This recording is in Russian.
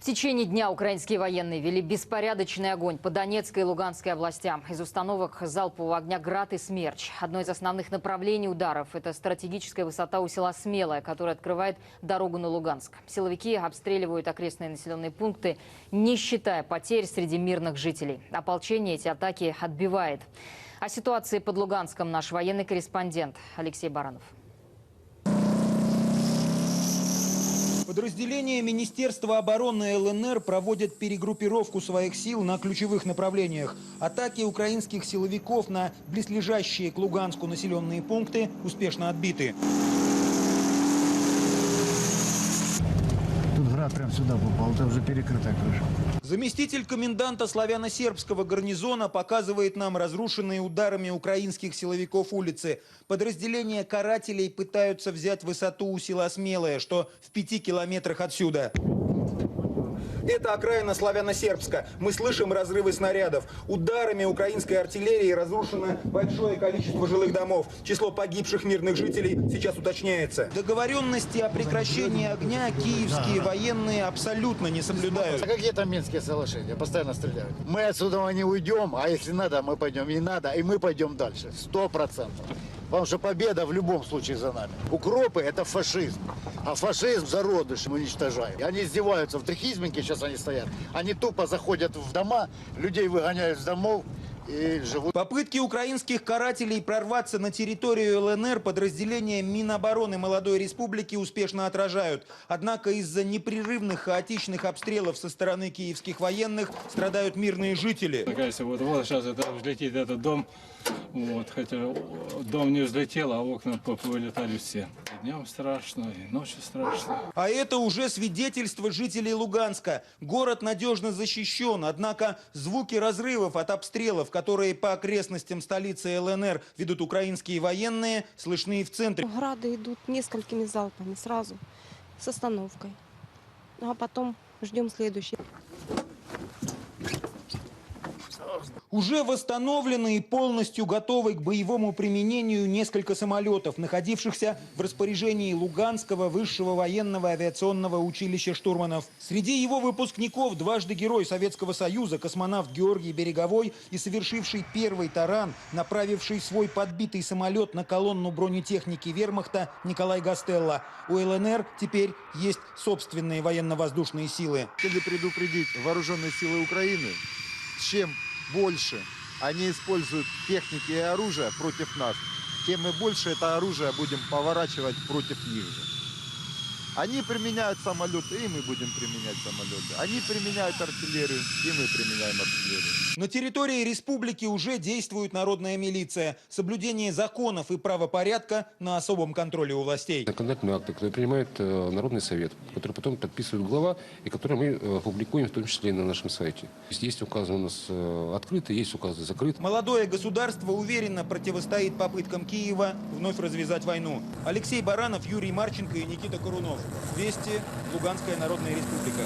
В течение дня украинские военные вели беспорядочный огонь по Донецкой и Луганской областям. Из установок залпового огня «Град» и «Смерч». Одно из основных направлений ударов – это стратегическая высота у села Смелое, которая открывает дорогу на Луганск. Силовики обстреливают окрестные населенные пункты, не считая потерь среди мирных жителей. Ополчение эти атаки отбивает. О ситуации под Луганском наш военный корреспондент Алексей Баранов. Подразделения Министерства обороны ЛНР проводят перегруппировку своих сил на ключевых направлениях. Атаки украинских силовиков на близлежащие к Луганску населенные пункты успешно отбиты. Тут град прям сюда попал, это уже перекрытая крыша. Заместитель коменданта славяно-сербского гарнизона показывает нам разрушенные ударами украинских силовиков улицы. Подразделения карателей пытаются взять высоту у села Смелое, что в 5 километрах отсюда. Это окраина славяно-сербска. Мы слышим разрывы снарядов. Ударами украинской артиллерии разрушено большое количество жилых домов. Число погибших мирных жителей сейчас уточняется. Договоренности о прекращении огня киевские военные абсолютно не соблюдают. А какие там минские соглашения? Постоянно стреляют. Мы отсюда не уйдем, а если надо, мы пойдем. Не надо, и мы пойдем дальше. 100%. Потому что победа в любом случае за нами. Укропы – это фашизм. А фашизм зародыш мы уничтожаем. Они издеваются. В Трехизбинке сейчас они стоят. Они тупо заходят в дома, людей выгоняют с домов и живут. Попытки украинских карателей прорваться на территорию ЛНР подразделения Минобороны Молодой Республики успешно отражают. Однако из-за непрерывных хаотичных обстрелов со стороны киевских военных страдают мирные жители. Кажется, вот сейчас это взлетит этот дом. Вот, хотя дом не взлетел, а окна повылетали все. И днем страшно, и ночью страшно. А это уже свидетельство жителей Луганска. Город надежно защищен, однако звуки разрывов от обстрелов, которые по окрестностям столицы ЛНР ведут украинские военные, слышны и в центре. Грады идут несколькими залпами сразу, с остановкой. А потом ждем следующий. Уже восстановлены и полностью готовы к боевому применению несколько самолетов, находившихся в распоряжении Луганского высшего военного авиационного училища штурманов. Среди его выпускников дважды Герой Советского Союза, космонавт Георгий Береговой и совершивший первый таран, направивший свой подбитый самолет на колонну бронетехники вермахта Николай Гастелло. У ЛНР теперь есть собственные военно-воздушные силы. Хотели предупредить вооруженные силы Украины, чем больше они используют техники и оружия против нас, тем мы больше это оружие будем поворачивать против них же. Они применяют самолеты, и мы будем применять самолеты. Они применяют артиллерию, и мы применяем артиллерию. На территории республики уже действует народная милиция. Соблюдение законов и правопорядка на особом контроле у властей. Законодательные акты, которые принимает Народный совет, который потом подписывает глава, и которые мы публикуем в том числе и на нашем сайте. Есть указы у нас открыты, есть указы закрыты. Молодое государство уверенно противостоит попыткам Киева вновь развязать войну. Алексей Баранов, Юрий Марченко и Никита Корунов. Вести, Луганская Народная Республика.